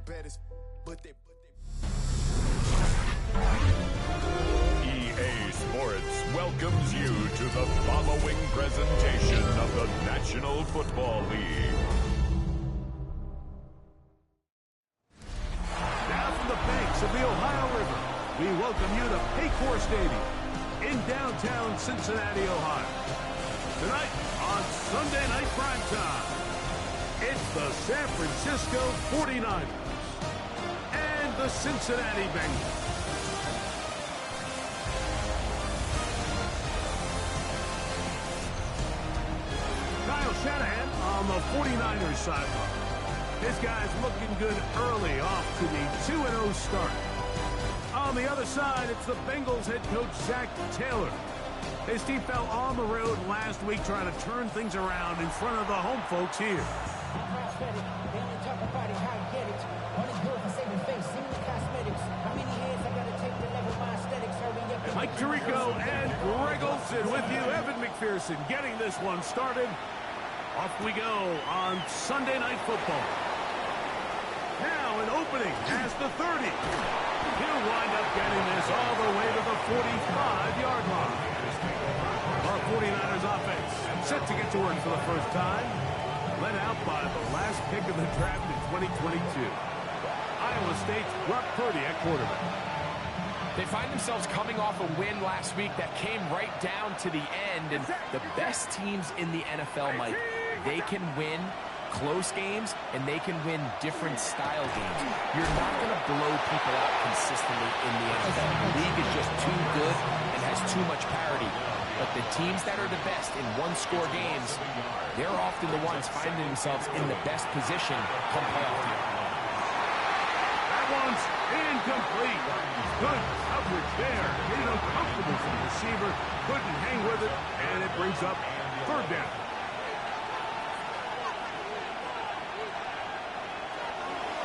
baddest, but they EA Sports welcomes you to the following presentation of the National Football League. Now from the banks of the Ohio River, we welcome you to Paycor Stadium in downtown Cincinnati, Ohio. Tonight on Sunday Night Primetime, it's the San Francisco 49ers and the Cincinnati Bengals. Kyle Shanahan on the 49ers sideline. His guy's looking good early off to the 2-0 start. On the other side, it's the Bengals head coach Zach Taylor. His team fell on the road last week trying to turn things around in front of the home folks here. Mike Tirico and Greg Olsen with you. Evan McPherson getting this one started. Off we go on Sunday Night Football. Now an opening as the 30. He'll wind up getting this all the way to the 45-yard line. Our 49ers offense set to get to work for the first time. Led out by the last pick of the draft in 2022. Iowa State's Brock Purdy at quarterback. They find themselves coming off a win last week that came right down to the end, and the best teams in the NFL, Mike, they can win close games, and they can win different style games. You're not going to blow people out consistently in the NFL. The league is just too good and has too much parity. But the teams that are the best in one-score games, they're often the ones finding themselves in the best position come playoff time. That one's incomplete. Good coverage there. Made it uncomfortable for the receiver. Couldn't hang with it, and it brings up third down.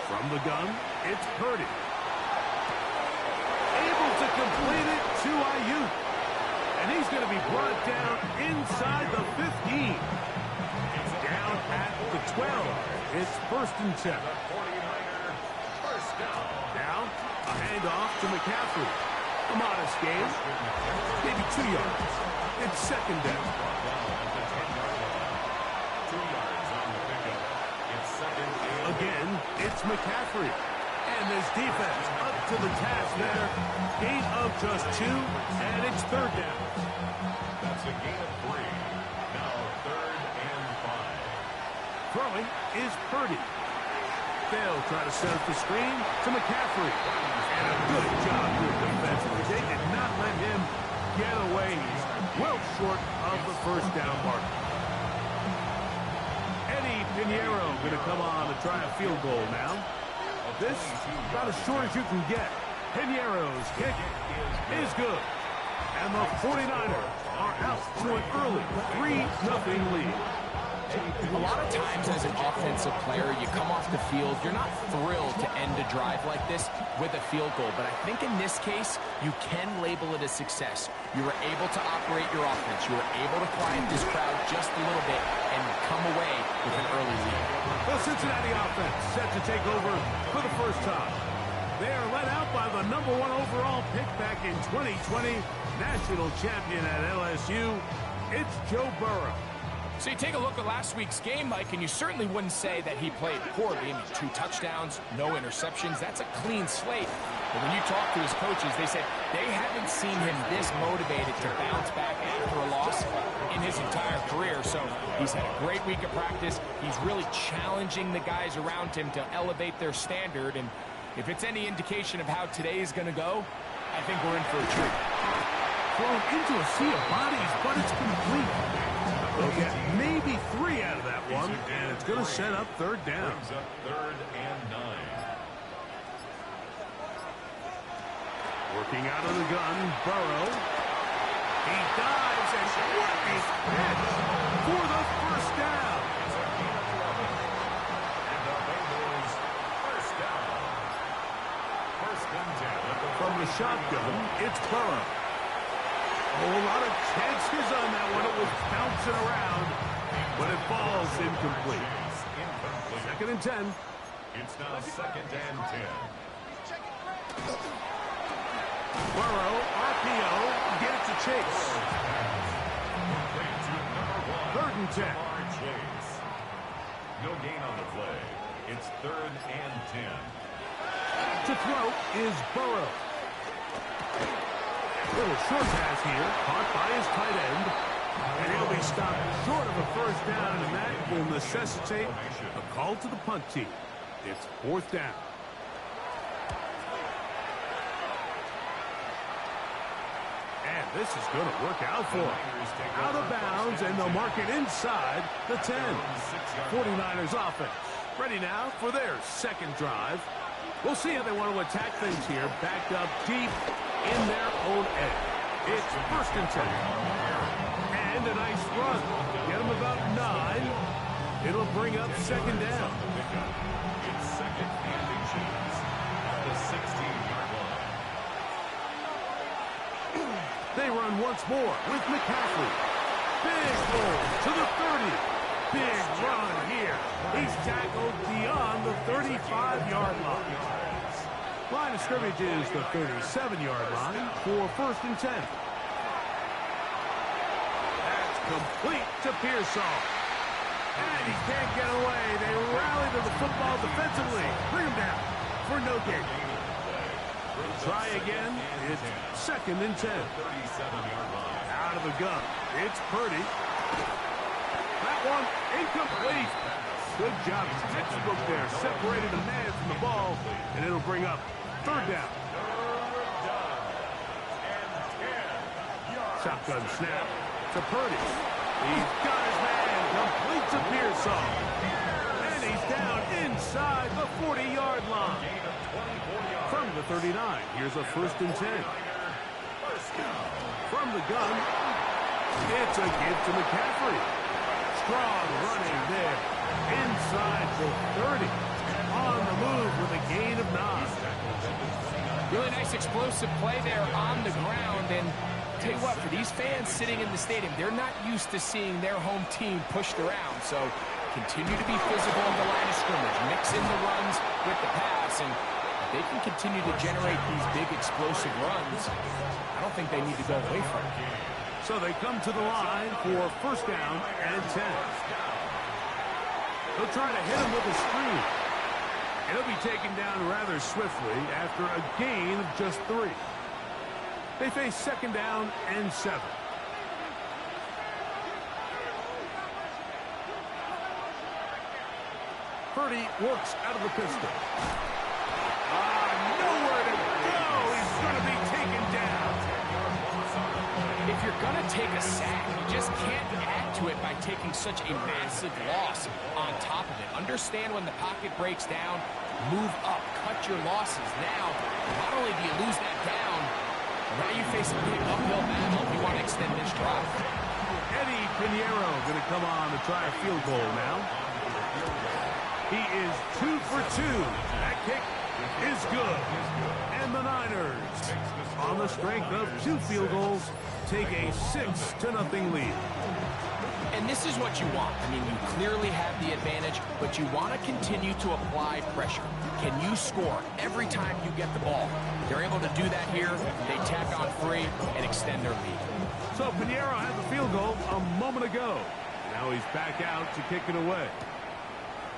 From the gun, it's Purdy. Able to complete it to Ayuk. And he's going to be brought down inside the 15. It's down at the 12. It's 1st and 10. Now, a handoff to McCaffrey. A modest gain. Maybe 2 yards. It's 2nd down. 2 yards on the pickup. It's 2nd and Again, it's McCaffrey. And this defense up to the task there. Gain of just 2, and it's 3rd down. that's a gain of 3. Now 3rd and 5. Throwing is Purdy. They'll try to set up the screen to McCaffrey. And a good job here defensively. They did not let him get away. He's well short of the 1st down mark. Eddie Pinheiro going to come on to try a field goal now. This about as short as you can get. Pinheiro's kick is good. And the 49ers are out to an early 3-0 lead. A lot of times as an offensive player, you come off the field, you're not thrilled to end a drive like this with a field goal. But I think in this case, you can label it a success. You were able to operate your offense. You were able to quiet this crowd just a little bit and come away with an early lead. The Cincinnati offense set to take over for the first time. They are led out by the #1 overall pick back in 2020, national champion at LSU. It's Joe Burrow. So you take a look at last week's game, Mike, and you certainly wouldn't say that he played poorly. I mean, 2 touchdowns, no interceptions. That's a clean slate. But when you talk to his coaches, they said they haven't seen him this motivated to bounce back after a loss in his entire career. So he's had a great week of practice. He's really challenging the guys around him to elevate their standard. And if it's any indication of how today is going to go, I think we're in for a treat. Thrown into a sea of bodies, but it's complete. They'll get maybe 3 out of that one, and it's going to set up 3rd down. Brings up 3rd and 9. Working out of the gun, Burrow. He dives, and what a catch for the 1st down. And the Bengals 1st down. 1st and 10. From the shotgun, it's Burrow. A whole lot of chances on that one. It was bouncing around, but it falls incomplete. 2nd and 10. It's now 2nd and 10. Burrow, RPO, get it to Chase. 3rd and 10. Chase. No gain on the play. It's 3rd and 10. To throw is Burrow. Little short pass here, caught by his tight end. And he'll be stopped short of a first down, and that will necessitate a call to the punt team. It's 4th down. And this is going to work out for him. Out of bounds, and they'll mark it inside the 10. 49ers offense ready now for their 2nd drive. We'll see how they want to attack things here, backed up deep in their own end. It's 1st and 10. And a nice run. Get them about 9. It'll bring up 2nd down. It's 2nd and inches at the 16-yard line. They run once more with McCaffrey. Big hole to the 30. Big run here. He's tackled beyond the 35-yard line. Line of scrimmage is the 37-yard line for 1st and 10. That's complete to Pearsall. And he can't get away. They rally to the football defensively. Bring him down for no gain. Try again. It's 2nd and 10. Out of the gun. It's Purdy. That one incomplete. Good job. Textbook there. Separated a man from the ball. And it'll bring up 3rd down. Shotgun snap to Purdy. He's got his man. Complete to Pearsall. And he's down inside the 40-yard line. From the 39, here's a 1st and 10. From the gun, it's a give to McCaffrey. Strong running there. Inside the 30. On the move with a gain of 9. Really nice explosive play there on the ground. And tell you what, for these fans sitting in the stadium, they're not used to seeing their home team pushed around. So continue to be physical on the line of scrimmage. Mix in the runs with the pass. And they can continue to generate these big explosive runs. I don't think they need to go away from it. So they come to the line for 1st down and 10. They'll try to hit him with a screen. It'll be taken down rather swiftly after a gain of just 3. They face 2nd down and 7. Purdy works out of the pistol. Nowhere to go. He's going to be taken down. If you're going to take a sack, you just can't add to it by taking such a massive loss on top of it. Understand when the pocket breaks down, move up, cut your losses. Now, not only do you lose that down, now you face a big uphill battle if you want to extend this drive. Eddie Pinheiro going to come on to try a field goal now. He is 2 for 2. That kick is good. And the Niners, on the strength of 2 field goals, take a 6-0 lead. And this is what you want. I mean, you clearly have the advantage, but you want to continue to apply pressure. Can you score every time you get the ball? They're able to do that here. They tack on 3 and extend their lead. So Pinheiro had the field goal a moment ago. Now he's back out to kick it away.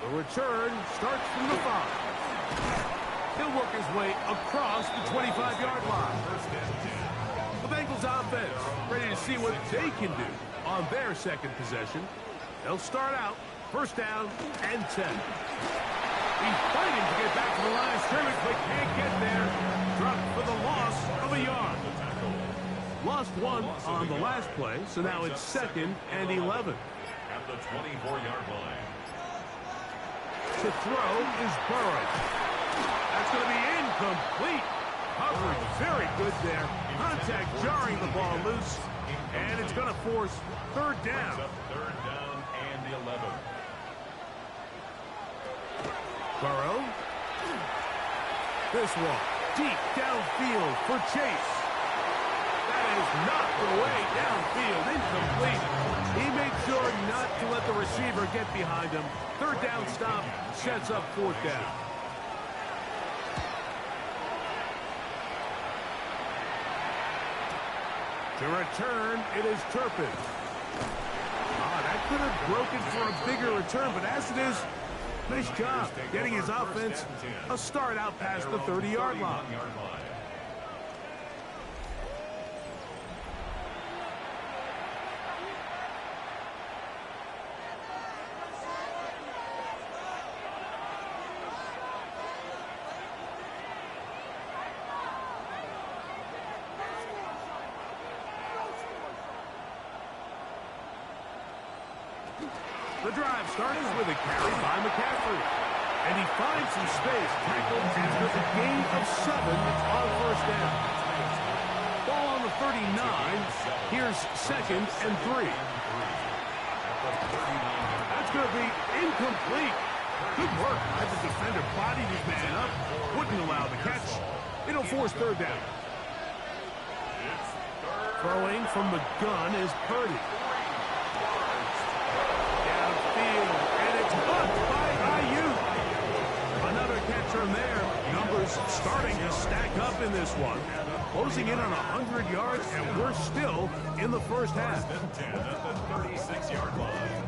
The return starts from the 5. He'll work his way across the 25-yard line. The Bengals offense ready to see what they can do on their 2nd possession. They'll start out 1st down and 10. He's fighting to get back to the line of scrimmage, but can't get there. Dropped for the loss of a yard. Lost 1 on the last play, so now it's 2nd and 11. At the 24-yard line. To throw is Burrow. That's going to be incomplete. Coverage very good there. Contact jarring the ball loose. And it's going to force 3rd down. 3rd down and 11. Burrow. This one deep downfield for Chase. That is knocked away downfield, incomplete. He made sure not to let the receiver get behind him. Third down stop sets up fourth down. To return, it is Turpin. That could have broken for a bigger return, but as it is, nice job getting his offense a start out past the 30-yard line. The drive starts with a carry by McCaffrey. And he finds some space, tackled after the gain of 7 on first down. Ball on the 39. Here's 2nd and 3. That's going to be incomplete. Good work by the defender. Bodied his man up. Wouldn't allow the catch. It'll force third down. Throwing from the gun is Purdy. From there, numbers starting to stack up in this one. Closing in on 100 yards, and we're still in the first half. 10 at the 36-yard line.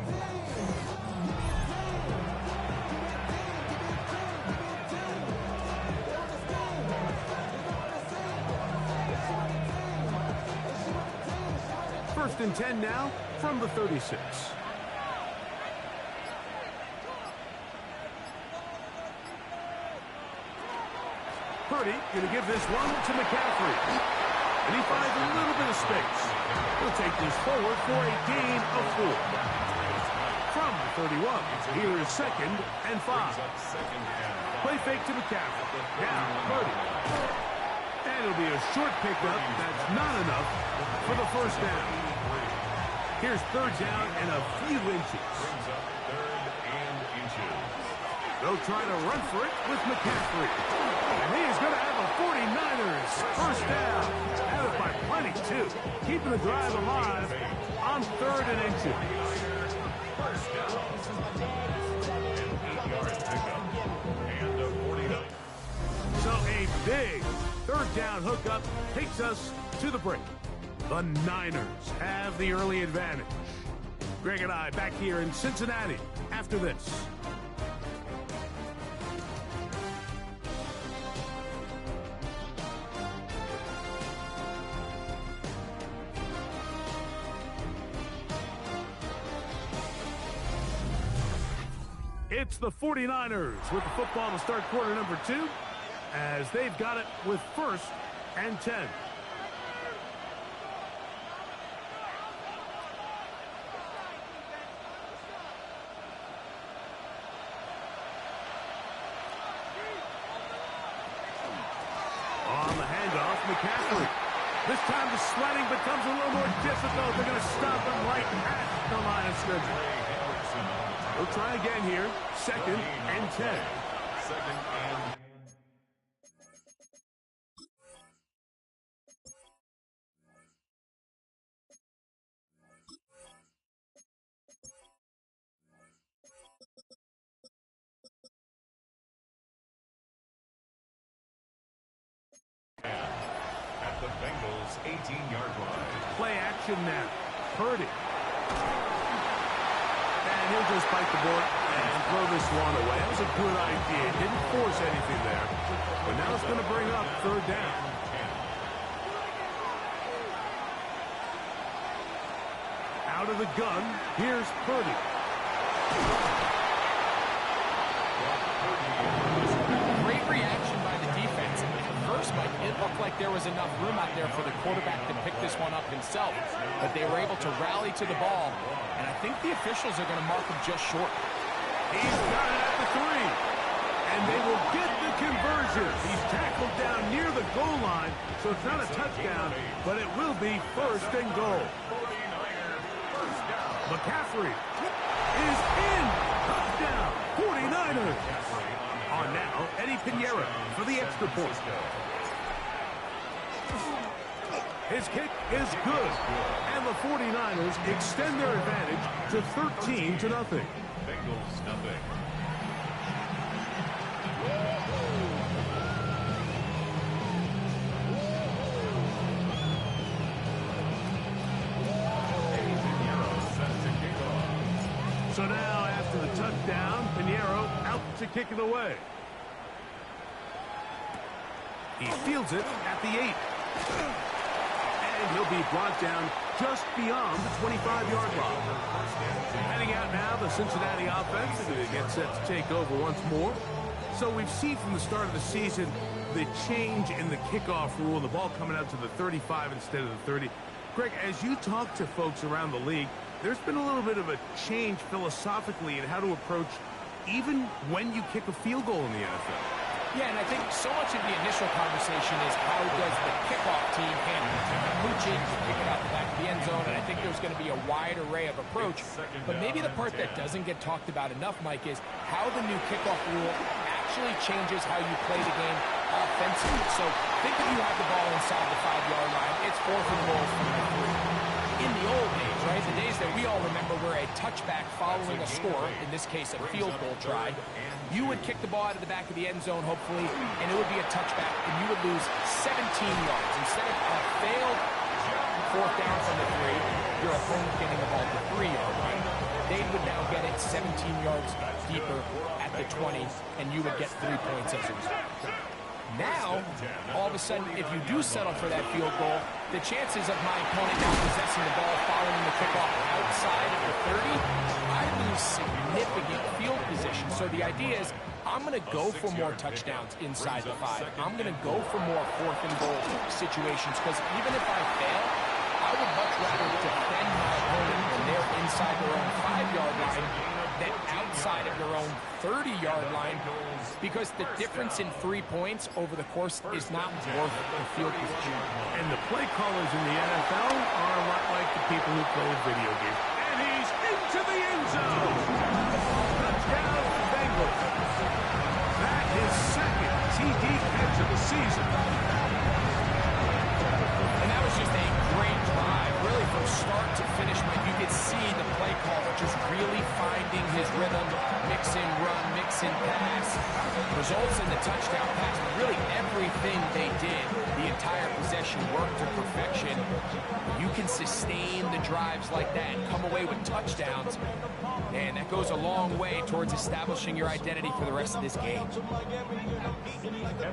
First and 10 now from the 36. Purdy going to give this one to McCaffrey. And he finds a little bit of space. He'll take this forward for a gain of 4. From the 31, here is 2nd and 5. Play fake to McCaffrey. Now Purdy. And it'll be a short pickup. That's not enough for the first down. Here's third down and a few inches. They'll try to run for it with McCaffrey. And he's going to have a 49ers first down. Have it by plenty, too. Keeping the drive alive on 3rd and inches. So a big 3rd down hookup takes us to the break. The Niners have the early advantage. Greg and I back here in Cincinnati after this. It's the 49ers with the football to start quarter number 2 as they've got it with 1st and 10. On the handoff, McCaffrey. This time the sledding becomes a little more difficult. They're going to stop him right at the line of scrimmage. We'll try again here. 2nd and 10. 2nd and at the Bengals 18-yard line. Play action now. Purdy. And he'll just bite the board and throw this one away. That was a good idea. Didn't force anything there. But now it's going to bring up 3rd down. Out of the gun, here's Purdy. Great reaction by the defense. At first, Mike, it looked like there was enough room out there for the quarterback to pick this one up himself. But they were able to rally to the ball. And I think the officials are going to mark him just short. He's got it at the 3. And they will get the conversion. He's tackled down near the goal line, so it's not a touchdown, but it will be 1st and goal. McCaffrey is in. Touchdown, 49ers. On now, Eddie Pinheiro for the extra point. His kick is good. And the 49ers extend their advantage to 13-0. Bengals nothing. So now, after the touchdown, Pinheiro out to kick it away. He fields it at the 8. And he'll be brought down just beyond the 25-yard line. Heading out now, the Cincinnati offense is going to get set to take over once more. So we've seen from the start of the season the change in the kickoff rule, the ball coming out to the 35 instead of the 30. Greg, as you talk to folks around the league, there's been a little bit of a change philosophically in how to approach even when you kick a field goal in the NFL. Yeah, and I think so much of the initial conversation is how does the kickoff team handle it? Mooching, kick it out the back of the end zone, and I think there's going to be a wide array of approach. But maybe the part that doesn't get talked about enough, Mike, is how the new kickoff rule actually changes how you play the game offensively. So think if you have the ball inside the 5-yard line, it's 4th and goal from the 3. In the old days, right, the days that we all remember where a touchback following a score, in this case a field goal try, you would kick the ball out of the back of the end zone, hopefully, and it would be a touchback, and you would lose 17 yards. Instead of a failed 4th down from the 3, your opponent getting the ball at the 3-yard line, they would now get it 17 yards deeper at the 20, and you would get 3 points as a result. Now, all of a sudden, if you do settle for that field goal, the chances of my opponent now possessing the ball following the kickoff outside of the 30, I lose significant field position. So the idea is, I'm going to go for more touchdowns inside the 5. I'm going to go for more 4th and goal situations, because even if I fail, I would much rather defend my opponent when they're inside their own 5-yard line than outside of their own 30-yard line, because the difference in 3 points over the course is not worth the field position. And the play callers in the NFL are a lot like the people who play video games. And he's into the end zone. Touchdown, Bengals. That is second TD catch of the season. And that was just a great drive, really from start to finish. Mike, you could see the play caller just really finding his rhythm, mix in run, mix in pass, results in the touchdown pass. Really everything they did, the entire possession worked to perfection. You can sustain the drives like that and come away with touchdowns, and that goes a long way towards establishing your identity for the rest of this game.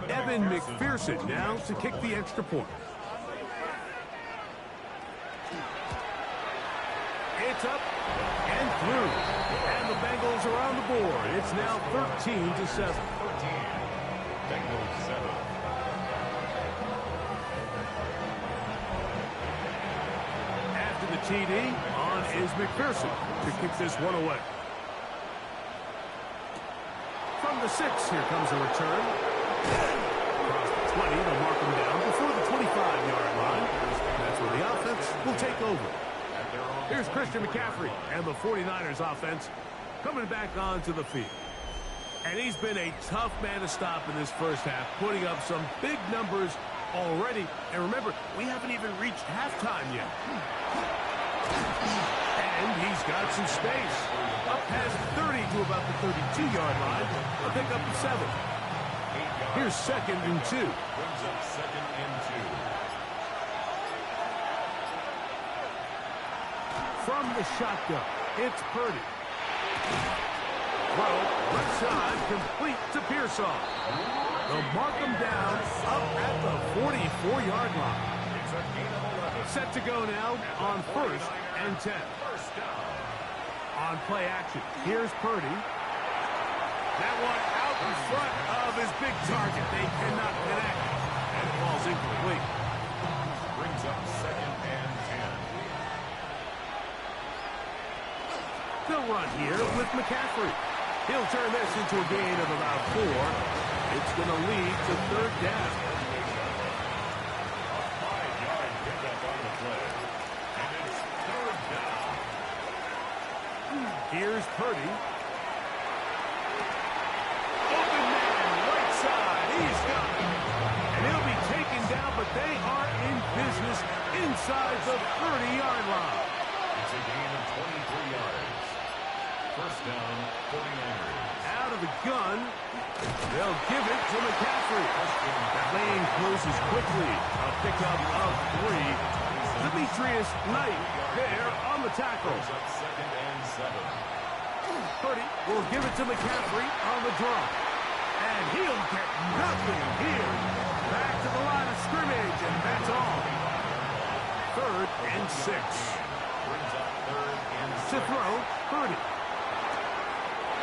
Evan McPherson now to kick the extra point. It's up and through. And the Bengals are on the board. It's now 13-7. Bengals 7. After the TD, on is McPherson to kick this one away. From the 6, here comes a return. Across the 20, they'll mark him down before the 25-yard line. That's where the offense will take over. Here's Christian McCaffrey and the 49ers offense coming back onto the field. And he's been a tough man to stop in this first half, putting up some big numbers already. And remember, we haven't even reached halftime yet. And he's got some space. Up past 30 to about the 32-yard line. A pickup of 7. Here's 2nd and 2. Brings up 2nd and 2. From the shotgun, it's Purdy. Well, left side, complete to Pearsall. They'll mark him down up at the 44-yard line. Set to go now on 1st and 10. On play action, here's Purdy. That one out in front of his big target. They cannot connect. And the ball's incomplete. Brings up 2nd and 10. They'll run here with McCaffrey. He'll turn this into a gain of about 4. It's going to lead to 3rd down. A 5-yard pickup on the play. And it's 3rd down. Here's Purdy. Open man, right side. He's got it. And he'll be taken down but they are in business inside the 30-yard line. It's a gain of 23 yards. First down, 49ers. Out of the gun, they'll give it to McCaffrey. That lane closes quickly. A pickup of 3. Demetrius Knight there on the tackle. Second and 7. Purdy will give it to McCaffrey on the draw. And he'll get nothing here. Back to the line of scrimmage, and that's all. 3rd and 6. Brings up 3rd and 6. To throw, Purdy.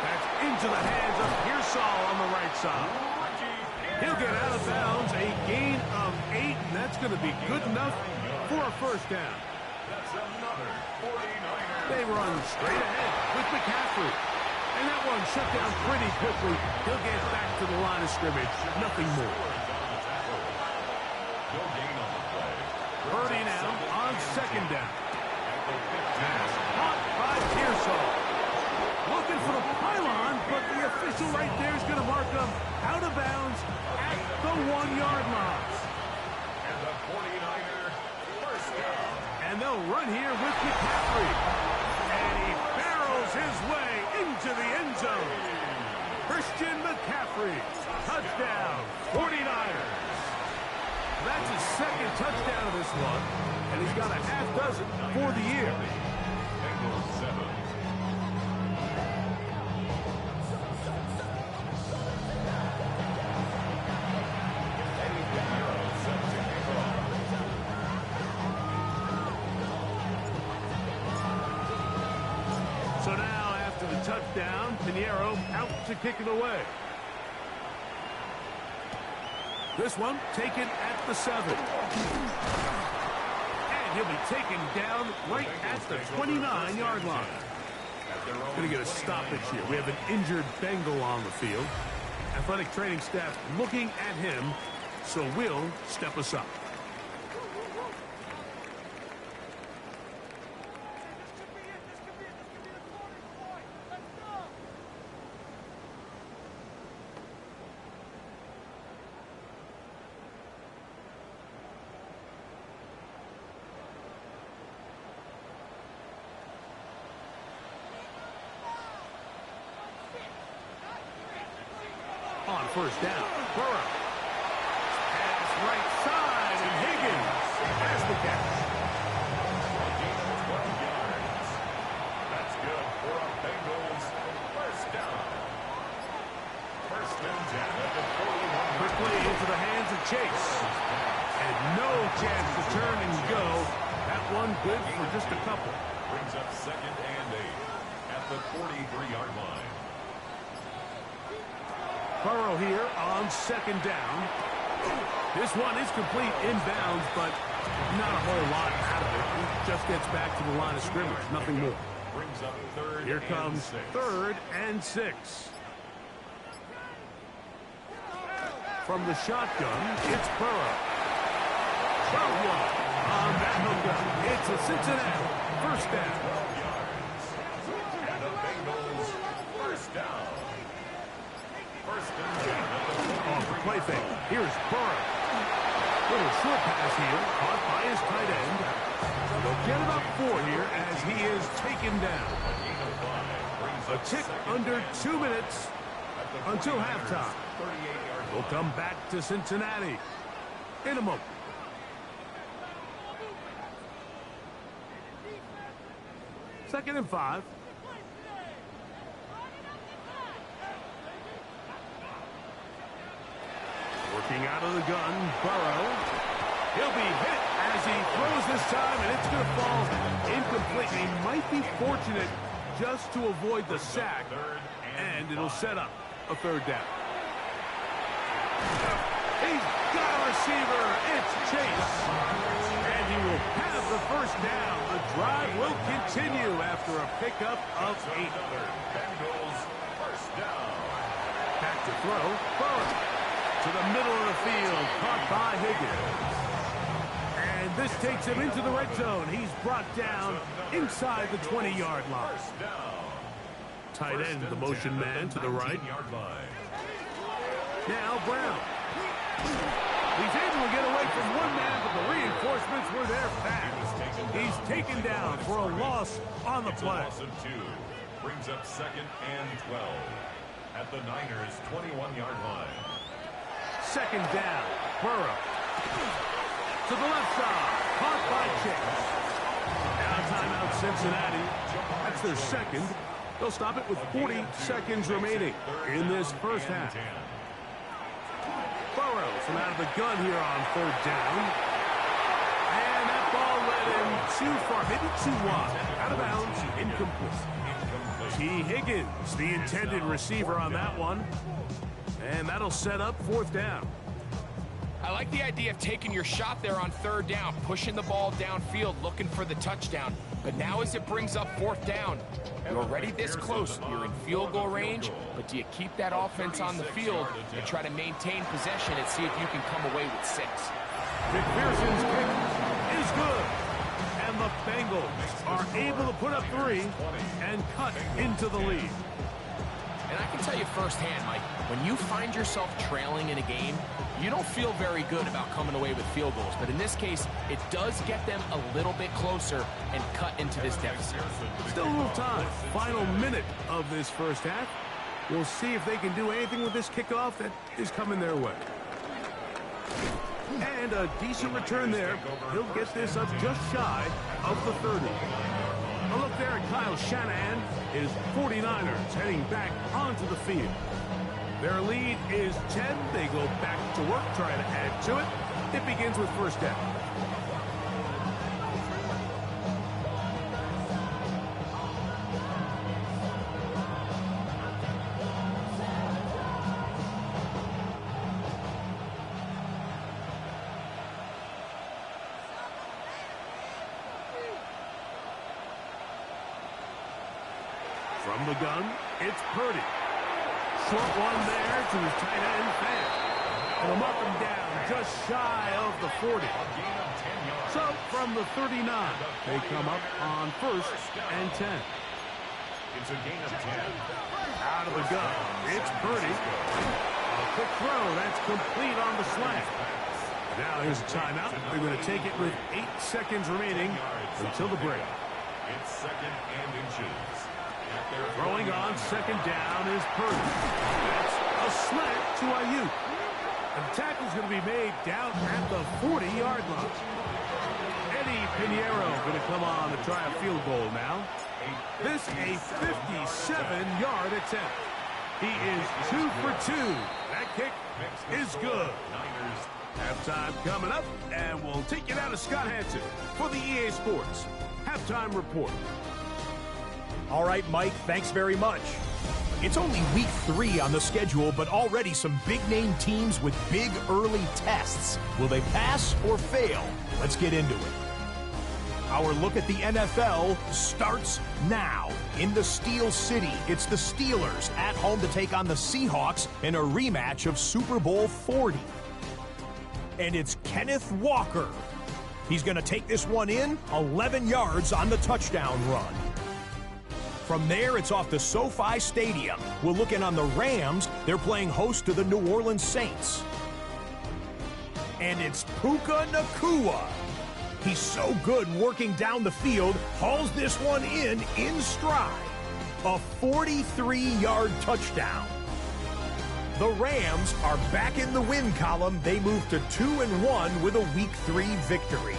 That's into the hands of Pearsall on the right side. He'll get out of bounds, a gain of 8, and that's going to be good enough for a first down. That's another 49er. They run straight ahead with McCaffrey. And that one shut down pretty quickly. He'll get back to the line of scrimmage. Nothing more. No gain on the play. Purdy now on 2nd down. Pass caught by Pearsall. Looking for the pylon, but the official right there is going to mark him out of bounds at the 1-yard line. And the 49er first down. And they'll run here with McCaffrey. And he barrels his way into the end zone. Christian McCaffrey, touchdown, 49ers. That's his 2nd touchdown of this one, and he's got a half dozen for the year. Bengals 7. So now, after the touchdown, Pinheiro out to kick it away. This one taken at the 7. And he'll be taken down right at the 29-yard line. Going to get a stoppage here. We have an injured Bengal on the field. Athletic training staff looking at him, so will step us up. On first down, Burrow. Pass right side, and Higgins has the catch. That's good for a Bengals first down. First and 10 at the 41. Quickly into the hands of Chase. And no chance to turn and go. That one good for just a couple. Brings up 2nd and 8 at the 43-yard line. Burrow here on 2nd down. This one is complete inbounds, but not a whole lot out of it. He just gets back to the line of scrimmage, nothing more. Brings up 3rd Here comes and 6. 3rd and 6. From the shotgun, it's Burrow. Burrow on that home run. It's a Cincinnati first down. And the Bengals first down. First and 10 at the Off the play fake. Here's Burrow. Little short pass here, caught by his tight end. They'll get about 4 here as he is taken down. A tick under 2 minutes until halftime. We'll come back to Cincinnati in a moment. Second and 5. Working out of the gun, Burrow. He'll be hit as he throws this time, and it's going to fall incomplete. He might be fortunate just to avoid the sack, and it'll set up a 3rd down. He's got a receiver. It's Chase. And he will have the first down. The drive will continue after a pickup of 8. Bengals first down. Back to throw. Burrow. To the middle of the field, caught by Higgins. And this takes him into the red zone. He's brought down inside the 20-yard line. Tight end, the motion man to the right. Now Brown. He's able to get away from one man, but the reinforcements were there fast. He's taken down for a loss on the play. Loss of 2. Brings up 2nd and 12 at the Niners' 21-yard line. 2nd down. Burrow. To the left side. Caught by Chase. Now timeout Cincinnati. That's their 2nd. They'll stop it with 40 seconds remaining in this first half. Burrow from out of the gun here on 3rd down. And that ball led him too far, maybe too wide. Out of bounds, incomplete. T. Higgins, the intended receiver on that one. And that'll set up 4th down. I like the idea of taking your shot there on 3rd down, pushing the ball downfield, looking for the touchdown. But now as it brings up 4th down, you're already this close. You're in field goal range, but do you keep that offense on the field and try to maintain possession and see if you can come away with 6? McPherson's kick is good. And the Bengals are able to put up 3 and cut into the lead. And I can tell you firsthand, Mike, when you find yourself trailing in a game, you don't feel very good about coming away with field goals. But in this case, it does get them a little bit closer and cut into this deficit. Still a little time. Final minute of this first half. We'll see if they can do anything with this kickoff that is coming their way. And a decent return there. He'll get this up just shy of the 30. A look there at Kyle Shanahan. His 49ers heading back onto the field. Their lead is 10. They go back to work, trying to add to it. It begins with 1st down. From the gun, it's Purdy. Short one there to his tight end, Fan. And a up and down, just shy of the 40. So from the 39, they come up on 1st and 10. It's a gain of 10. Out of the gun, it's Purdy. A quick throw, that's complete on the slant. Now here's a timeout. They're going to take it with 8 seconds remaining until the break. It's 2nd and inches. Throwing on 2nd down is Purdy. That's a slant to Ayuk. And the tackle's going to be made down at the 40-yard line. Eddie Pinheiro going to come on to try a field goal now. This a 57-yard attempt. He is 2 for 2. That kick is good. Halftime coming up, and we'll take you down to Scott Hansen for the EA Sports Halftime Report. All right, Mike, thanks very much. It's only week 3 on the schedule, but already some big-name teams with big early tests. Will they pass or fail? Let's get into it. Our look at the NFL starts now. In the Steel City, it's the Steelers at home to take on the Seahawks in a rematch of Super Bowl 40. And it's Kenneth Walker. He's going to take this one in, 11 yards on the touchdown run. From there, it's off to SoFi Stadium. We're looking on the Rams. They're playing host to the New Orleans Saints. And it's Puka Nacua. He's so good working down the field, hauls this one in stride. A 43-yard touchdown. The Rams are back in the win column. They move to 2-1 with a Week 3 victory.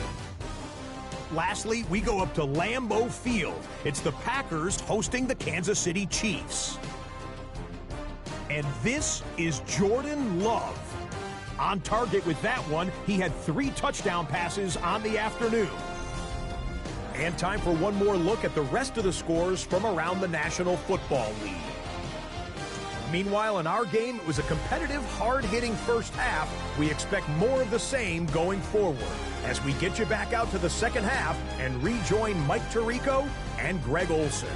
Lastly, we go up to Lambeau Field. It's the Packers hosting the Kansas City Chiefs. And this is Jordan Love. On target with that one, he had 3 touchdown passes on the afternoon. And time for one more look at the rest of the scores from around the National Football League. Meanwhile, in our game, it was a competitive, hard-hitting first half. We expect more of the same going forward as we get you back out to the second half and rejoin Mike Tirico and Greg Olson.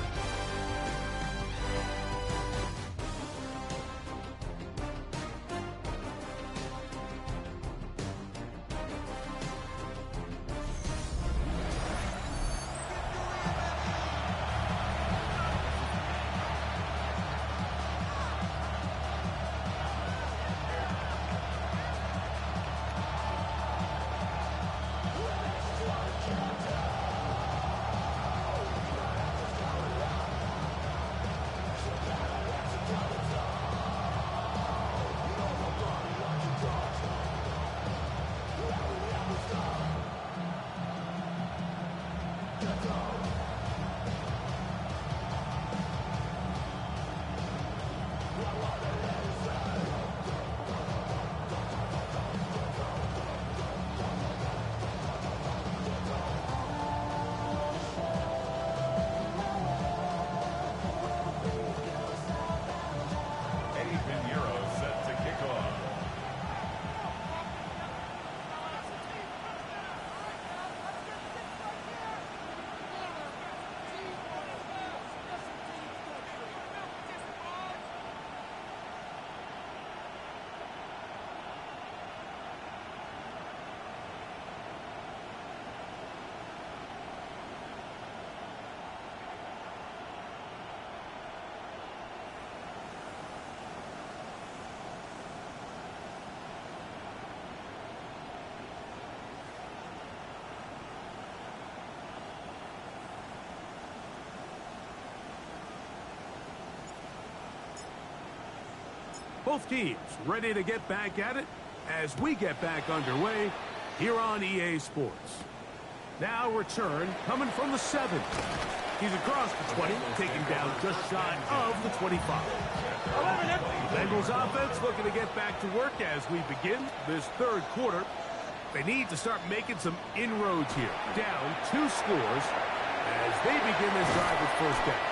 Both teams ready to get back at it as we get back underway here on EA Sports. Now return coming from the 7. He's across the 20, taken down just shy of the 25. Bengals offense looking to get back to work as we begin this third quarter. They need to start making some inroads here. Down 2 scores as they begin this drive with first down.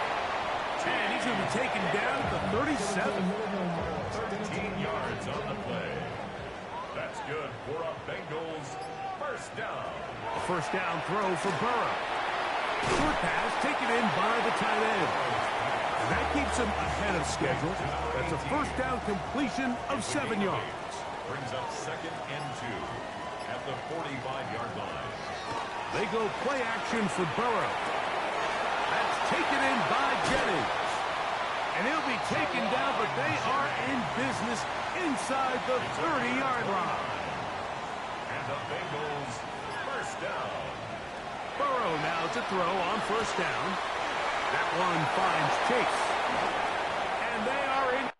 And he's going to be taken down at the 37. 13 yards on the play. That's good for a Bengals first down. A first down throw for Burrow. Short pass taken in by the tight end. And that keeps him ahead of schedule. That's a first down completion of 7 yards. Brings up 2nd and 2 at the 45-yard line. They go play action for Burrow. That's taken in by Jennings. And he'll be taken down, but they are in business inside the 30-yard line. And the Bengals first down. Burrow now to throw on first down. That one finds Chase. And they are in.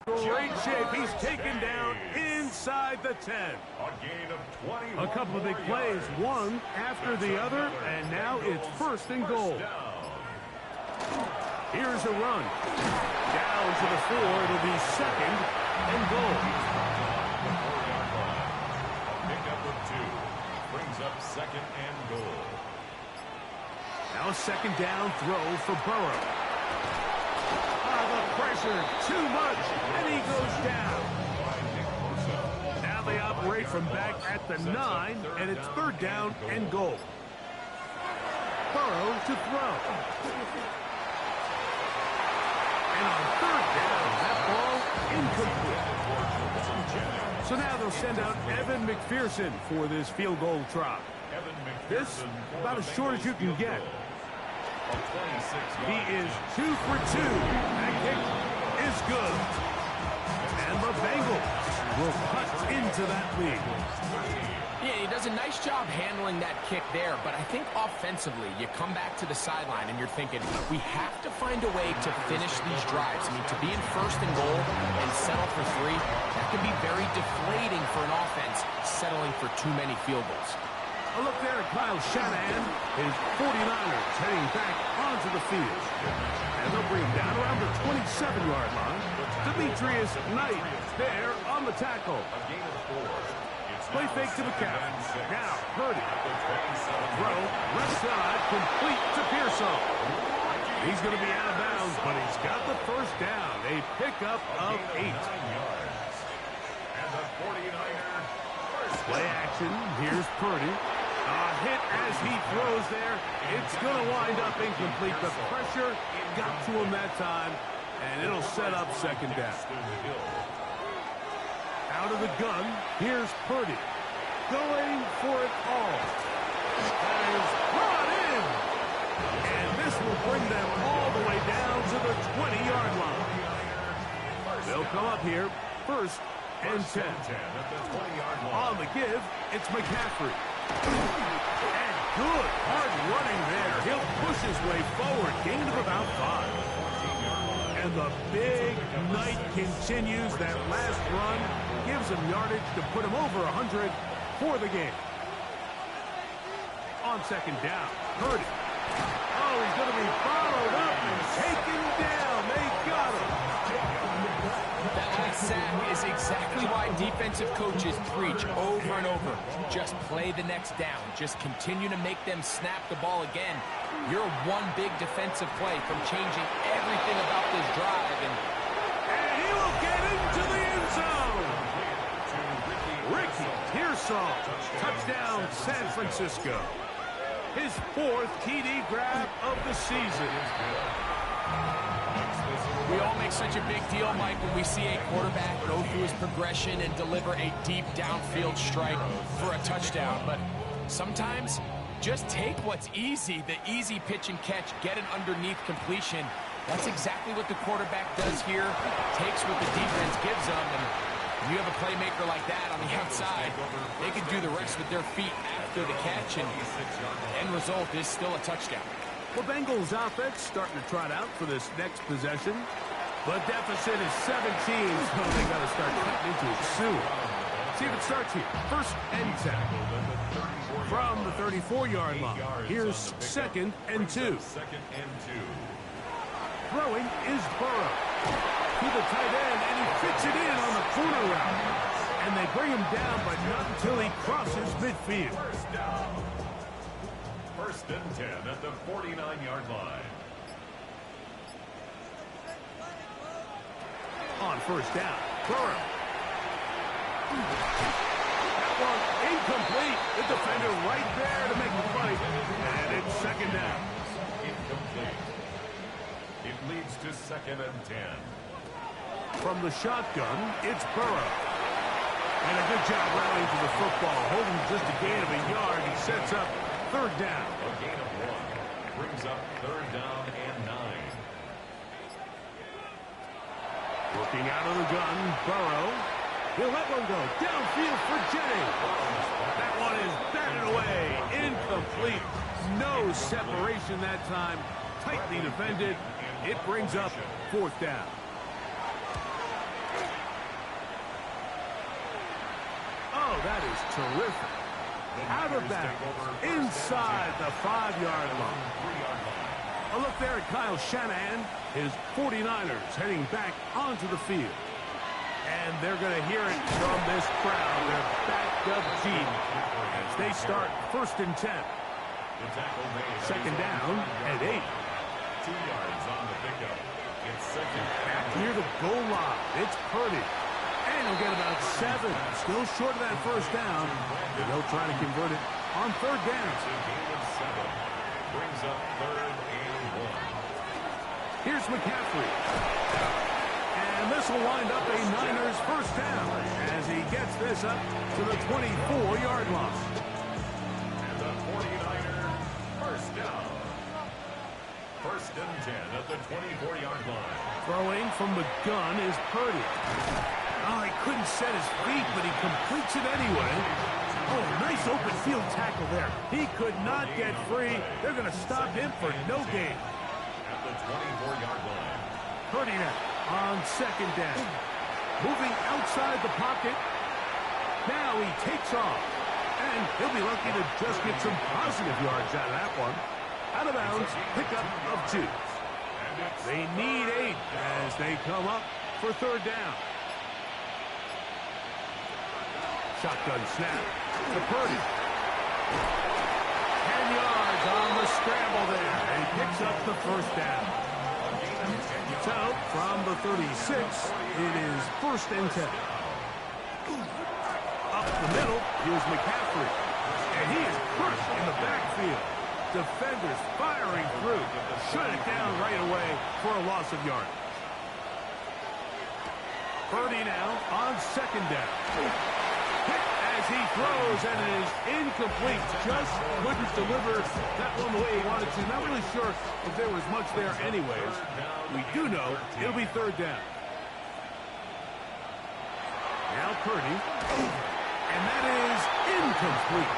Great shape. He's taken down inside the 10. A couple of big plays, one after the other, and now it's 1st and goal. Here's a run. Down to the 4. It'll be 2nd and goal. Pickup of 2. Brings up 2nd and goal. Now 2nd down throw for Burrow. The pressure, too much, and he goes down. Now they operate from back at the 9, and it's 3rd down and goal. Burrow to throw. And on 3rd down, that ball incomplete. So now they'll send out Evan McPherson for this field goal try. This, about as short as you can get. He is 2 for 2. That kick is good. And the Bengals will cut into that lead. Yeah, he does a nice job handling that kick there, but I think offensively, you come back to the sideline and you're thinking, we have to find a way to finish these drives. I mean, to be in 1st and goal and settle for 3, that can be very deflating for an offense settling for too many field goals. A look there at Kyle Shanahan. His 49ers heading back onto the field. And they'll bring him down around the 27-yard line. Demetrius Knight there on the tackle. Play fake to McCaffrey. Now, Purdy. Throw, left side, complete to Pearson. He's going to be out of bounds, but he's got the 1st down. A pickup of 8. And the 49ers. Play action. Here's Purdy. A hit as he throws there. It's going to wind up incomplete. The pressure got to him that time, and it'll set up 2nd down. Out of the gun, here's Purdy. Going for it all. That is brought in. And this will bring them all the way down to the 20-yard line. They'll come up here, 1st and 10. On the give, it's McCaffrey. And good hard running there. He'll push his way forward. Gain of about 5. And the big Knight continues that last run. Gives him yardage to put him over 100 for the game. On 2nd down, Purdy. Oh, he's going to be followed up and taken down. They got him. That last sack is exactly why defensive coaches preach over and over. Just play the next down. Just continue to make them snap the ball again. You're one big defensive play from changing everything about this drive. And he will get into the end zone. Ricky Pearson. Touchdown, San Francisco. His 4th TD grab of the season. We all make such a big deal, Mike, when we see a quarterback go through his progression and deliver a deep downfield strike for a touchdown. But sometimes, just take what's easy, the easy pitch and catch, get an underneath completion. That's exactly what the quarterback does here. Takes what the defense gives them, and when you have a playmaker like that on the outside, they can do the rest with their feet after the catch, and the end result is still a touchdown. Well, Bengals offense starting to trot out for this next possession. The deficit is 17, so they got to start cutting into it soon. See if it starts here. 1st and 10. From the 34-yard line. Here's 2nd and 2. Throwing is Burrow. To the tight end, and he fits it in on the corner route. And they bring him down, but not until he crosses midfield. 1st and 10 at the 49-yard line. On 1st down, Burrow. That one incomplete. The defender right there to make the fight. And it's 2nd down. Incomplete. It leads to 2nd and 10. From the shotgun, it's Burrow. And a good job rallying to the football. Holding just a gain of a yard. He sets up 3rd down. A gain of 1 brings up 3rd down and 9. Looking out of the gun, Burrow. He'll let one go. Downfield for Jennings. That one is batted away. Incomplete. No separation that time. Tightly defended. It brings up 4th down. Oh, that is terrific. Out of bounds, inside the 5-yard line. A look there at Kyle Shanahan. His 49ers heading back onto the field. And they're going to hear it from this crowd. They're backed up deep as they start 1st and 10. Second down and 8. 2 yards on the pickup. It's second. Back near the goal line. It's Purdy. And he'll get about 7. Still short of that first down. And they'll try to convert it on 3rd down. Brings up 3rd and 1. Here's McCaffrey. And this will wind up a Niners first down as he gets this up to the 24-yard line. And the 49er first down. 1st and 10 at the 24-yard line. Throwing from the gun is Purdy. Oh, he couldn't set his feet, but he completes it anyway. Oh, nice open field tackle there. He could not get free. They're going to stop him for no gain. At the 24-yard line. Purdy now on 2nd down. Moving outside the pocket. Now he takes off. And he'll be lucky to just get some positive yards out of that one. Out of bounds, pickup of 2. They need 8 as they come up for 3rd down. Shotgun snap to Purdy. 10 yards on the scramble there. And he picks up the first down. So, from the 36, it is 1st and 10. Up the middle, here's McCaffrey. And he is crushed in the backfield. Defenders firing through. Shut it down right away for a loss of yardage. Purdy now on 2nd down. Hit as he throws, and it is incomplete. Just couldn't deliver that one the way he wanted to. Not really sure if there was much there anyways. We do know it'll be 3rd down. Now Purdy. And that is incomplete.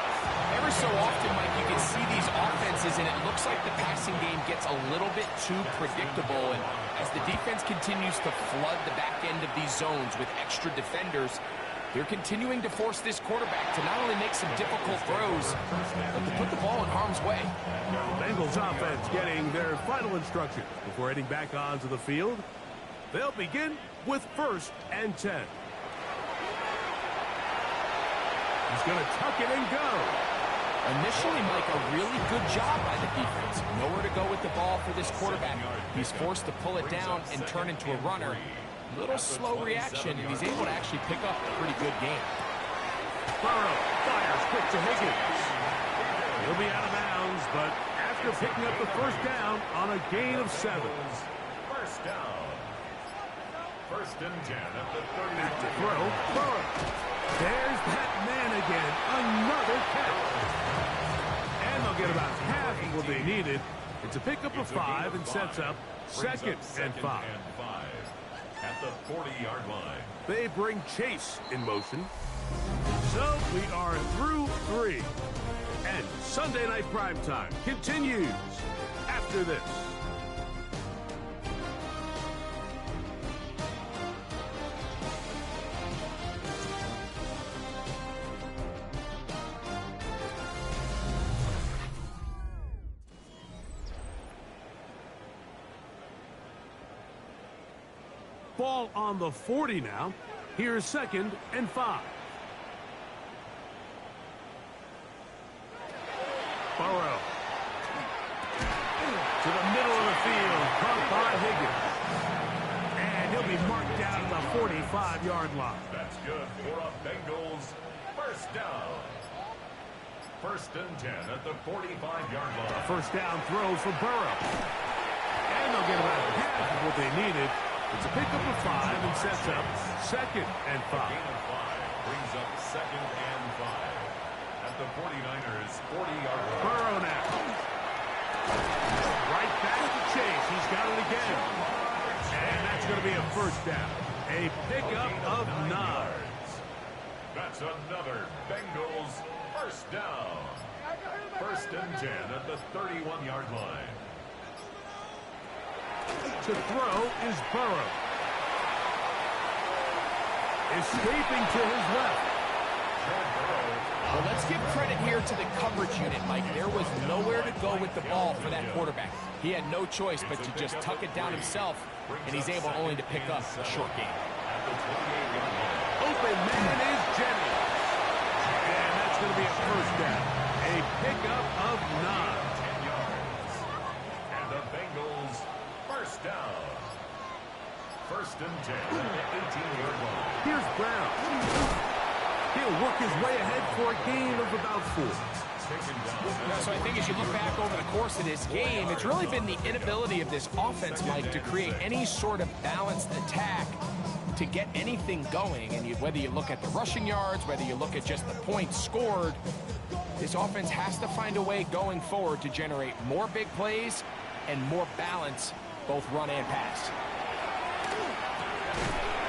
Every so often, Mike, you can see these offenses, and it looks like the passing game gets a little bit too predictable. And as the defense continues to flood the back end of these zones with extra defenders, they're continuing to force this quarterback to not only make some difficult throws, but to put the ball in harm's way. Bengals offense getting their final instructions before heading back onto the field. They'll begin with 1st and 10. He's going to tuck it and go. Initially, Mike, a really good job by the defense. Nowhere to go with the ball for this quarterback. He's forced to pull it down and turn into a runner. Little slow reaction, and he's able to actually pick up a pretty good game. Burrow fires quick to Higgins. He'll be out of bounds, but after picking up the first down on a gain of 7. First down. 1st and 10 at the 30. Back to throw. Burrow. There's that man again. Another catch. And they'll get about half of what they needed. It's a pickup of 5 and sets up 2nd and 5. At the 40-yard line. They bring Chase in motion. So we are through 3. And Sunday Night Primetime continues after this. Ball on the 40 now. Here's 2nd and 5. Burrow. To the middle of the field. Caught by Higgins. And he'll be marked down at the 45-yard line. That's good for a Bengals first down. 1st and 10 at the 45-yard line. A first down throw for Burrow. And they'll get about half of what they needed. It's a pickup of 5 and sets up 2nd and 5. Gain of 5 brings up 2nd and 5 at the 49ers 40-yard line. Burrow now. Right back to Chase. He's got it again. And that's going to be a first down. A pickup of 9. That's another Bengals first down. 1st and 10 at the 31-yard line. To throw is Burrow. Escaping to his left. let's give credit here to the coverage unit, Mike. There was nowhere to go with the ball for that quarterback. He had no choice but to just tuck it down himself, and he's able only to pick up a short gain. Open man is Jennings. And that's going to be a first down. A pickup of 9. And the Bengals first down. First and 10 at the 18-yard line. Here's Brown. He'll work his way ahead for a gain of about 4. So I think as you look back over the course of this game, it's really been the inability of this offense, Mike, to create any sort of balanced attack to get anything going. And whether you look at the rushing yards, whether you look at just the points scored, this offense has to find a way going forward to generate more big plays and more balance, both run and pass.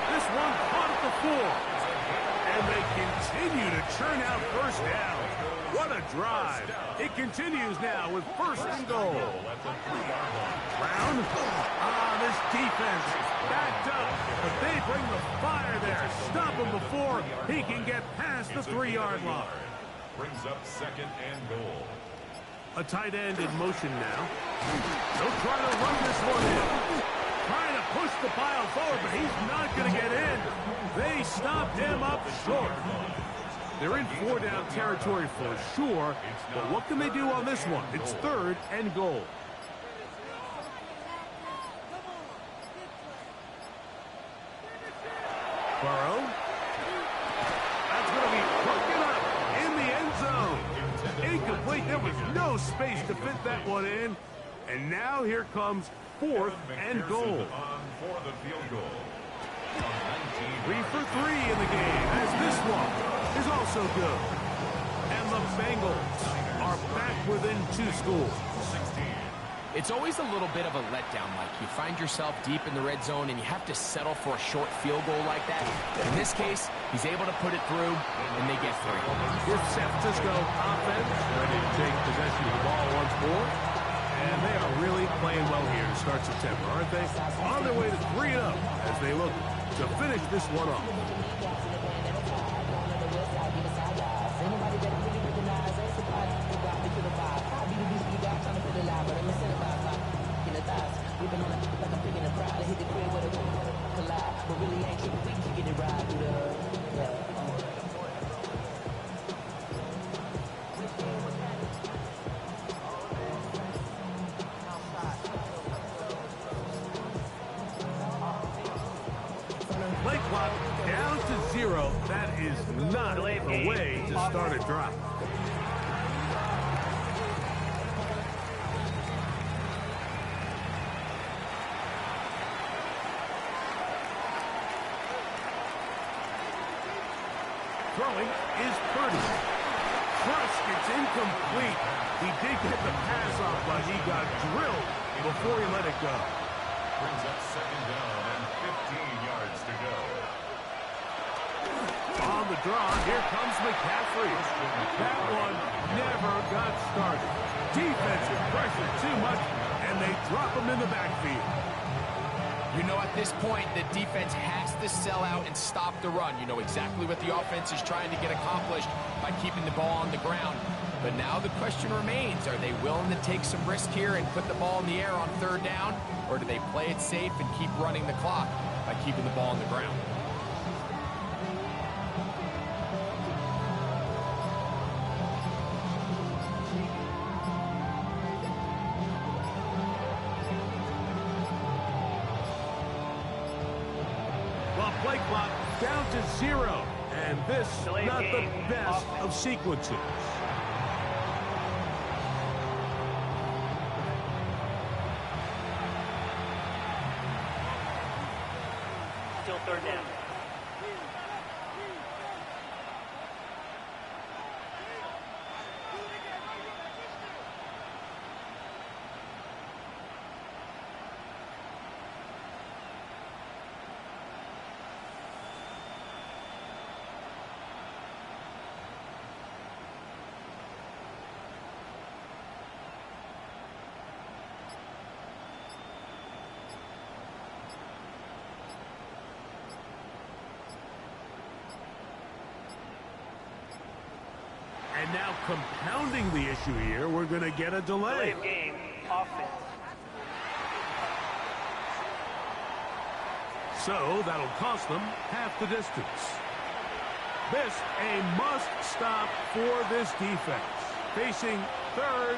This one caught at the 4. And they continue to churn out first down. What a drive. It continues now with first and goal. Brown. This defense backed up. But they bring the fire there. Stop him before he can get past the 3-yard line. Brings up second and goal. A tight end in motion now. They'll try to run this one in. Trying to push the pile forward, but he's not going to get in. They stopped him up short. They're in 4-down territory for sure, but what can they do on this one? It's third and goal. Burrow. That's going to be broken up in the end zone. Incomplete. There was no space to fit that one in. And now here comes fourth and goal. For the field goal. 3 for 3 in the game, as this one is also good. And the Bengals are back within 2 scores. It's always a little bit of a letdown, Mike. You find yourself deep in the red zone, and you have to settle for a short field goal like that. In this case, he's able to put it through, and they get 3. Here's San Francisco offense ready to take possession of the ball once more. And they are really playing well here to start September, aren't they? On their way to 3-0 as they look to finish this one off. Play clock down to 0. That is not the way to start a drive. Throwing is Purdy. Crushed, it's incomplete. He did get the pass off, but he got drilled before he let it go. Brings up second down and 15 yards to go. On the draw, here comes McCaffrey. That one never got started. Defensive pressure too much, and they drop him in the backfield. You know, at this point, the defense has to sell out and stop the run. You know exactly what the offense is trying to get accomplished by keeping the ball on the ground. But now the question remains, are they willing to take some risk here and put the ball in the air on 3rd down? Or do they play it safe and keep running the clock by keeping the ball on the ground? Well, play clock down to 0. And this not the best of sequences. Still 3rd down. And now compounding the issue here, we're going to get a delay. Delay of game, offense. So that'll cost them half the distance. This a must-stop for this defense. Facing 3rd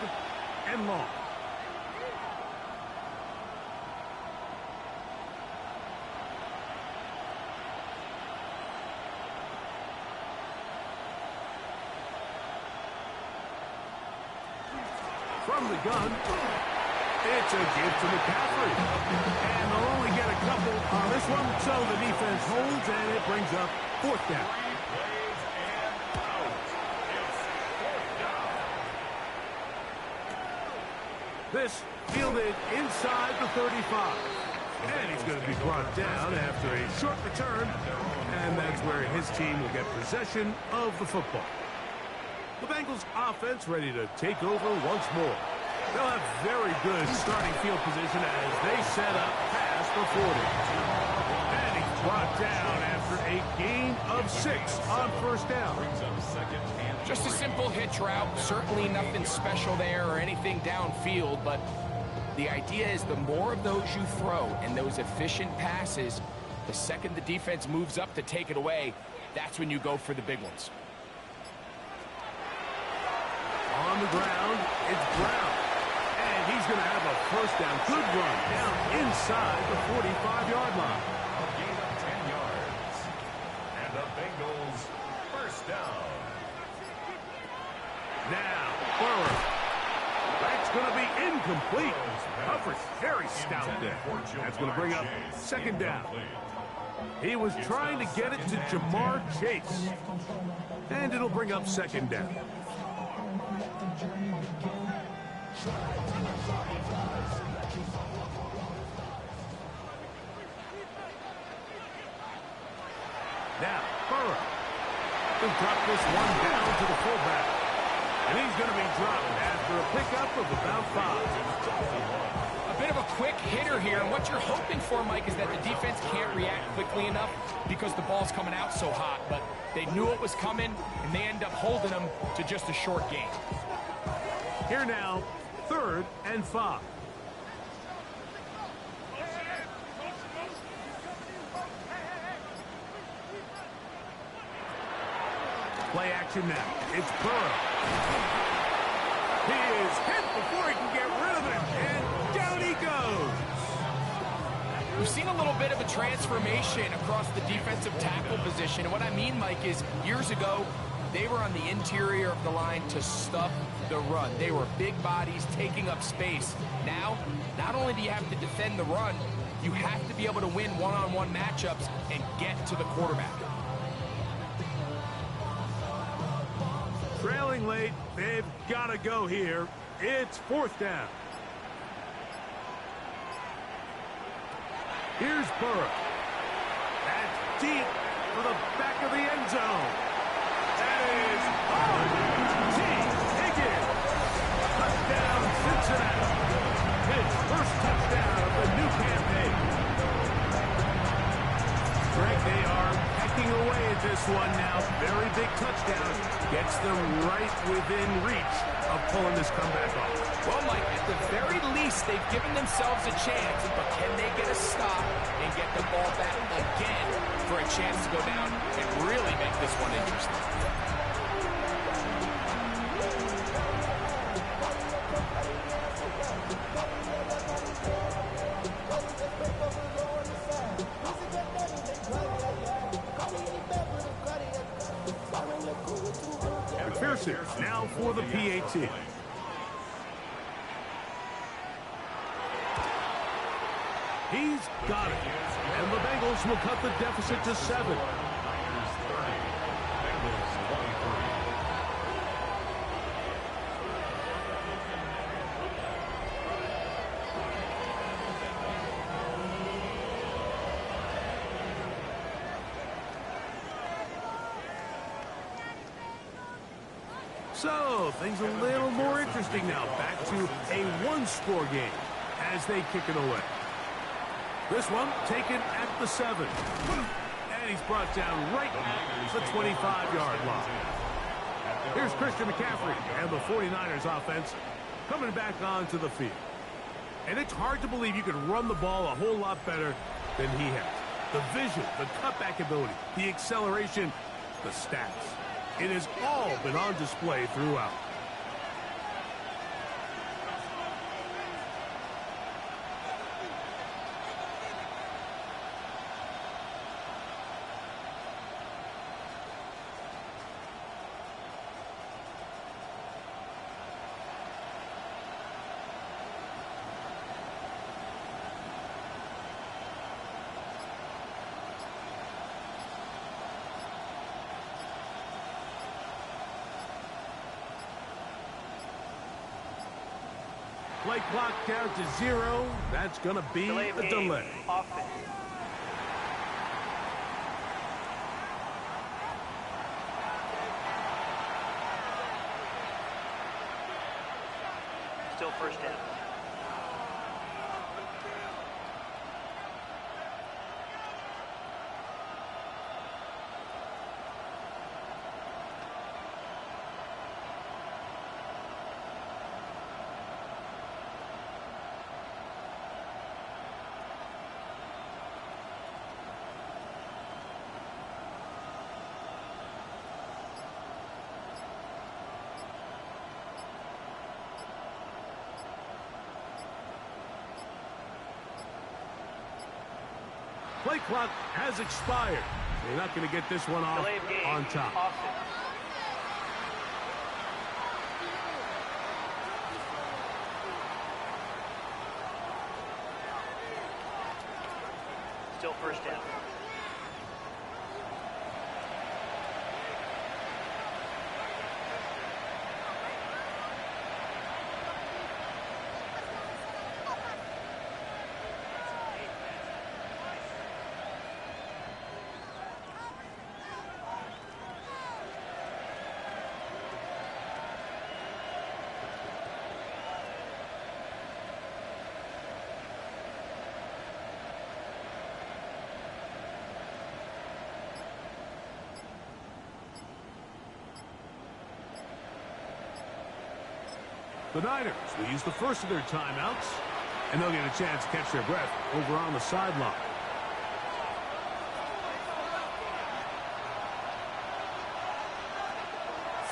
and long. From the gun, it's a give to McCaffrey. And they'll only get a couple on this one, so the defense holds, and it brings up 4th down. This fielded inside the 35. And he's going to be brought down after a short return, and that's where his team will get possession of the football. The Bengals offense ready to take over once more. They'll have very good starting field position as they set up past the 40. And he's brought down after a gain of 6 on 1st down. Just a simple hitch route. Certainly nothing special there or anything downfield, but the idea is the more of those you throw and those efficient passes, the second the defense moves up to take it away, that's when you go for the big ones. On the ground, it's Brown. And he's going to have a 1st down. Good run down inside the 45-yard line. A gain of 10 yards. And the Bengals 1st down. Now, Burrow. That's going to be incomplete. Coverage very stout there. That's going to bring up 2nd down. He was trying to get it to Jamar Chase. And it'll bring up 2nd down. Now, Burrow. He'll drop this one down to the fullback. And he's going to be dropped after a pickup of about 5. A bit of a quick hitter here. And what you're hoping for, Mike, is that the defense can't react quickly enough because the ball's coming out so hot. But they knew it was coming, and they end up holding them to just a short gain. Here now, 3rd and 5. Play action now. It's Burrow. He is hit before he can get rid of it, and down he goes. We've seen a little bit of a transformation across the defensive tackle position. And what I mean, Mike, is years ago, they were on the interior of the line to stop the run. They were big bodies taking up space. Now, not only do you have to defend the run, you have to be able to win one-on-one matchups and get to the quarterback. Trailing late, they've got to go here. It's 4th down. Here's Burrow. That's deep for the back of the end zone. That is on Higgins. Touchdown, Cincinnati. His 1st touchdown of the new campaign. Greg, they are hacking away at this one now. Very big touchdown. Gets them right within reach of pulling this comeback off. Well, Mike, at the very least, they've given themselves a chance, but can they get a stop and get the ball back again for a chance to go down and really make this one interesting? McPherson now for the PAT. He's got it. And the Bengals will cut the deficit to 7. So, things a little more interesting now. Back to a one-score game as they kick it away. This one taken at the 7. And he's brought down right at the 25-yard line. Here's Christian McCaffrey and the 49ers offense coming back onto the field. And it's hard to believe you can run the ball a whole lot better than he has. The vision, the cutback ability, the acceleration, the stats. It has all been on display throughout. Play clock down to 0. That's going to be a delay. Offense. Still first down. Play clock has expired. They're not going to get this one off on top. Offense. Still first down. The Niners will use the first of their timeouts, and they'll get a chance to catch their breath over on the sideline.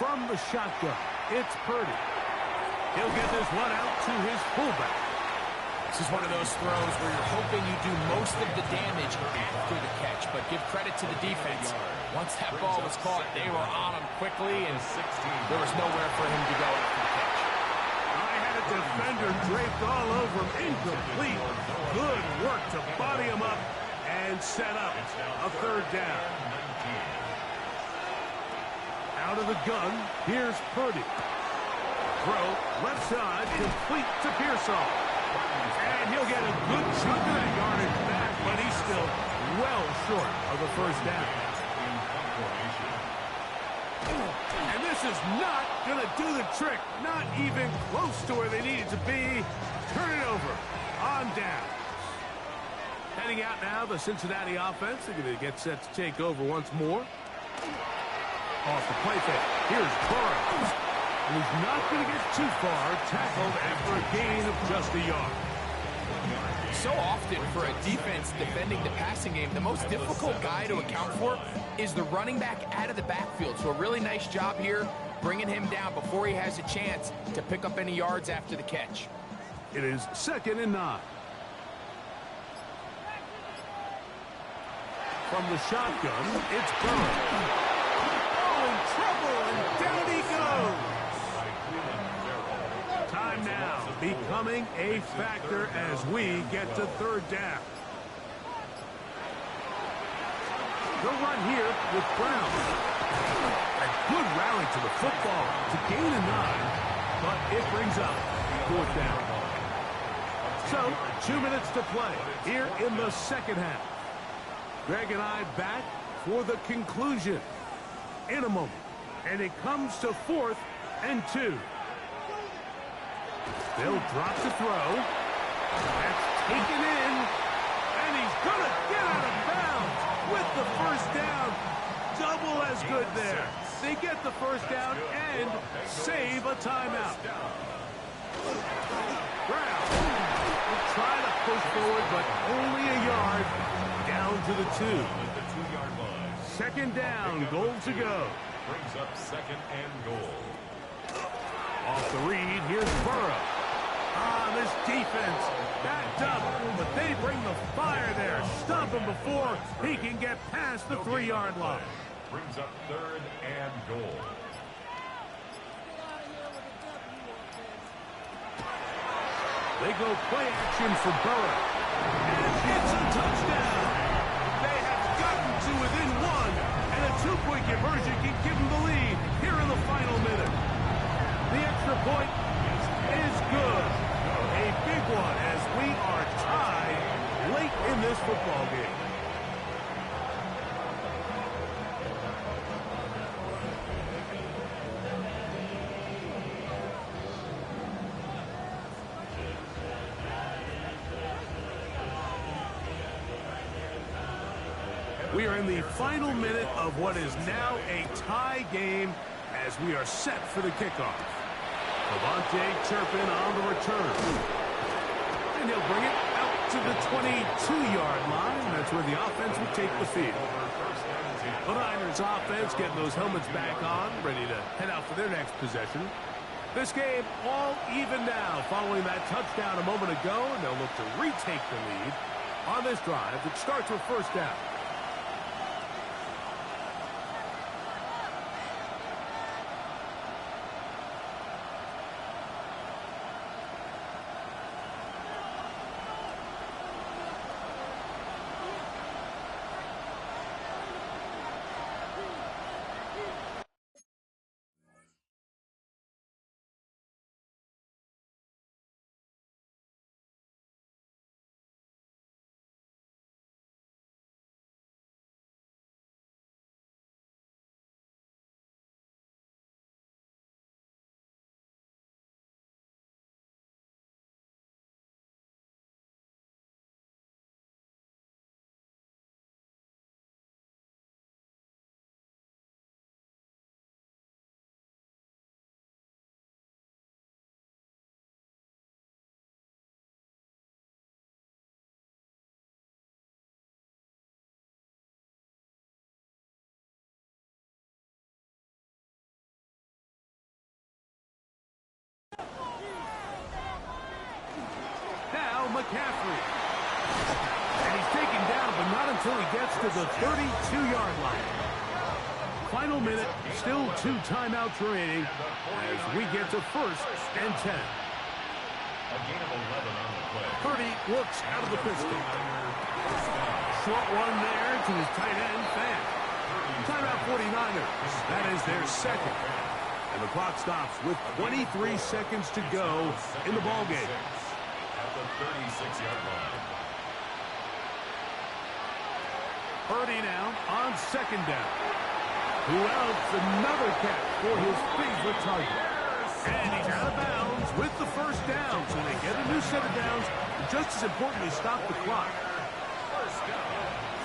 From the shotgun, it's Purdy. He'll get this one out to his fullback. This is one of those throws where you're hoping you do most of the damage after the catch, but give credit to the defense. Once that ball was caught, they were on him quickly, and there was nowhere for him to go after the catch. Defender draped all over him. Incomplete. Good work to body him up and set up a third down. Out of the gun, here's Purdy. Throw, left side, complete to Pearsall. And he'll get a good chunk of that yardage back, but he's still well short of the first down. And this is not going to do the trick. Not even close to where they needed to be. Turn it over on downs. Heading out now, the Cincinnati offense. They're going to get set to take over once more. Off the play fake. Here's Burrows. And he's not going to get too far. Tackled after a gain of just a yard. So often for a defense defending the passing game, the most difficult guy to account for is the running back out of the backfield. So a really nice job here bringing him down before he has a chance to pick up any yards after the catch. It is 2nd and 9. From the shotgun, it's Burrows. Oh, in trouble, and down he goes. Time now becoming a factor as we get to third down. The run here with Brown. A good rally to the football to gain a 9, but it brings up 4th down. So, 2 minutes to play here in the second half. Greg and I back for the conclusion in a moment. And it comes to 4th and 2. They'll drop the throw. That's taken in. And he's going to get out of bounds with the first down. Double as good there. They get the first down and save a timeout. Brown will try to push forward, but only a yard. Down to the 2. At the 2-yard line. Second down, goal to go. Brings up second and goal. Off the read, here's Burrow. This defense backed up, but they bring the fire there. Stop him before he can get past the 3-yard line. Brings up third and goal. They go play action for Burrow. And it's a touchdown. They have gotten to within 1, and a 2-point conversion can give them the lead here in the final minute. The extra point is good. A big one as we are tied late in this football game. We are in the final minute of what is now a tie game as we are set for the kickoff. Devontae Turpin on the return. And he'll bring it out to the 22-yard line. That's where the offense will take the field. The Niners offense getting those helmets back on, ready to head out for their next possession. This game all even now following that touchdown a moment ago, and they'll look to retake the lead on this drive that starts with first down. McCaffrey. And he's taken down, but not until he gets to the 32-yard line. Final minute, still 2 timeouts remaining as we get to first and 10. A gain of 11 on the play. Purdy looks out of the pistol. Short one there to his tight end, Fan. Timeout 49ers. That is their second. And the clock stops with 23 seconds to go in the ballgame. At the 36-yard line. Purdy now on second down. Who else? Another catch for his favorite target. And he's out of bounds with the first down. So they get a new set of downs. And just as importantly, stop the clock.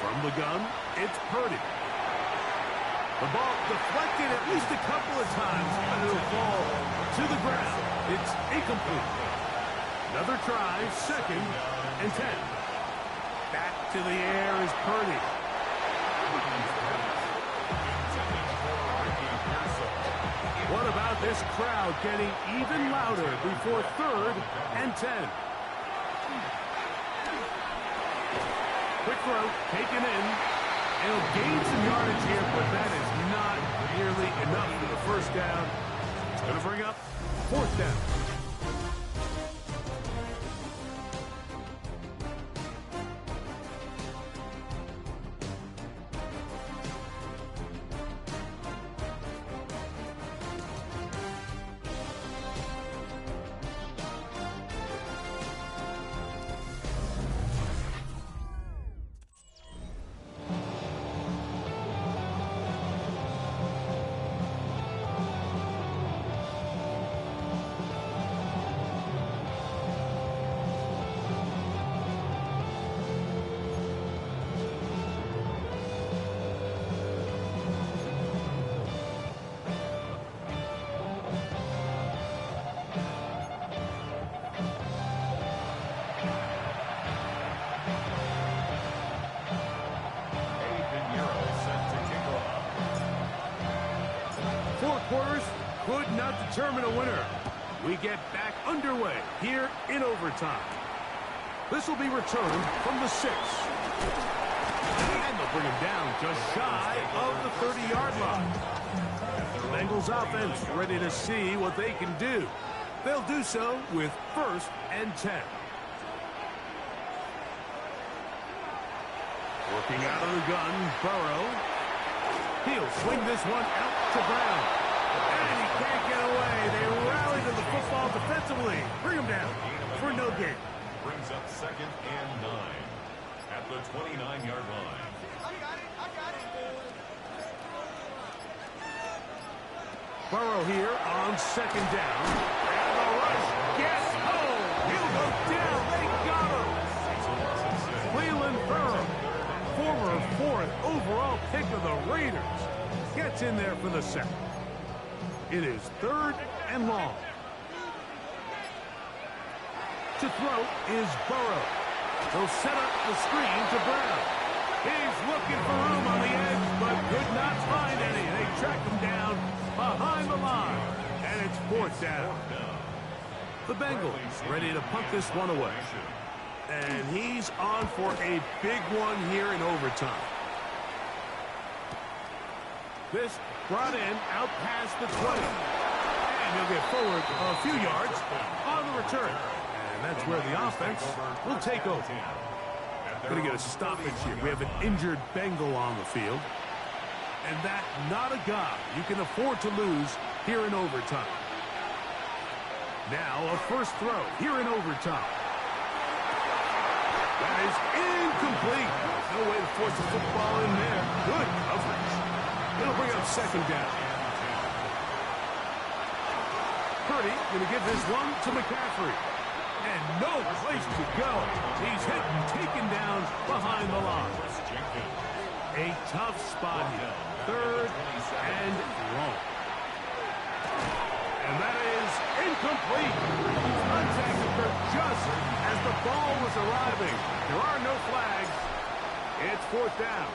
From the gun, it's Purdy. The ball deflected at least a couple of times, but it'll fall to the ground. It's incomplete. Another try, second and 10. Back to the air is Purdy. What about this crowd getting even louder before third and 10? Quick throw, taken in. And he'll gain some yardage here, but that is not nearly enough for the first down. It's going to bring up fourth down. determine a winner. We get back underway here in overtime. This will be returned from the 6. And they'll bring him down just shy of the 30-yard line. The Bengals offense ready to see what they can do. They'll do so with 1st and 10. Working out of the gun, Burrow. He'll swing this one out to Brown. And he can't get away. They rally to the football defensively. Bring him down for no gain. Brings up 2nd and 9 at the 29-yard line. Burrow here on 2nd down. And the rush gets home. He'll go down. They got him. Cleveland Burrow, former 4th overall pick of the Raiders, gets in there for the sack. It is 3rd and long. To throw is Burrow. He'll set up the screen to Brown. He's looking for room on the edge, but could not find any. They track him down behind the line, and it's 4th down. The Bengals ready to punt this one away. And he's on for a big one here in overtime. This brought in out past the 20. And he'll get forward a few yards on the return. And that's where the offense will take over. Going to get a stoppage here. We have an injured Bengal on the field. And that not a guy you can afford to lose here in overtime. Now a first throw here in overtime. That is incomplete. No way to force the football in there. Good coverage. It'll bring up 2nd down. Purdy going to give this one to McCaffrey. And no place to go. He's hit and taken down behind the line. A tough spot here. 3rd and long. And that is incomplete. Contact occurred just as the ball was arriving. There are no flags. It's 4th down.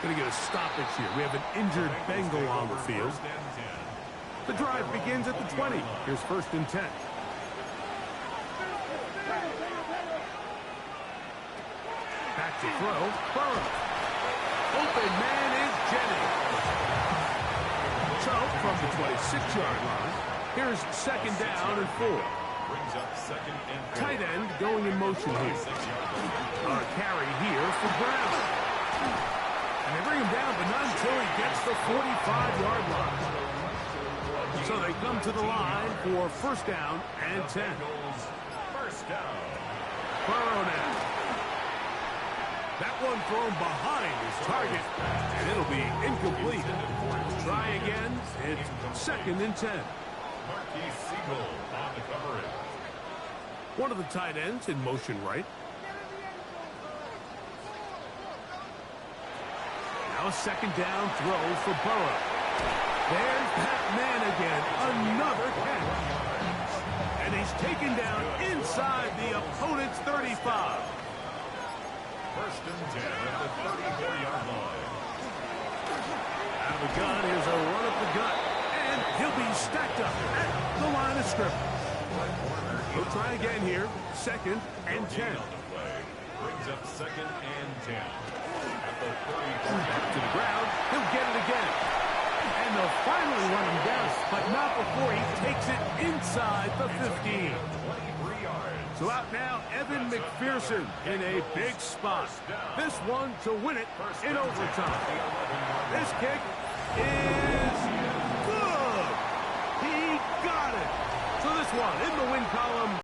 Going to get a stoppage here. We have an injured Bengal on the field. The drive begins at the 20. Here's 1st and 10. Back to throw. Burrow. Open man is Jennings. So from the 26-yard line, here's 2nd down and 4. Brings up 2nd and 4. Tight end going in motion here. A carry here for Brown. And they bring him down, but not until he gets the 45-yard line. So they come to the line for 1st down and 10. 1st down. Burrow now. That one thrown behind his target, and it'll be incomplete. Try again. It's 2nd and 10. Marquise Siegel on the coverage. One of the tight ends in motion right. Now a 2nd down throw for Burrow. There's that man again. Another catch. And he's taken down inside the opponent's 35. 1st and 10 at the 34-yard line. Out of the gun, here's a run up the gut. And he'll be stacked up at the line of scrimmage. He'll try again here. 2nd and 10. Brings up 2nd and 10. At the 34. Back to the ground. He'll get it again. And they'll finally run him down, but not before he takes it inside the 15. 23 yards. So out now, Evan McPherson in a big spot. This one to win it in overtime. This kick is good. He got it. So this one in the win column.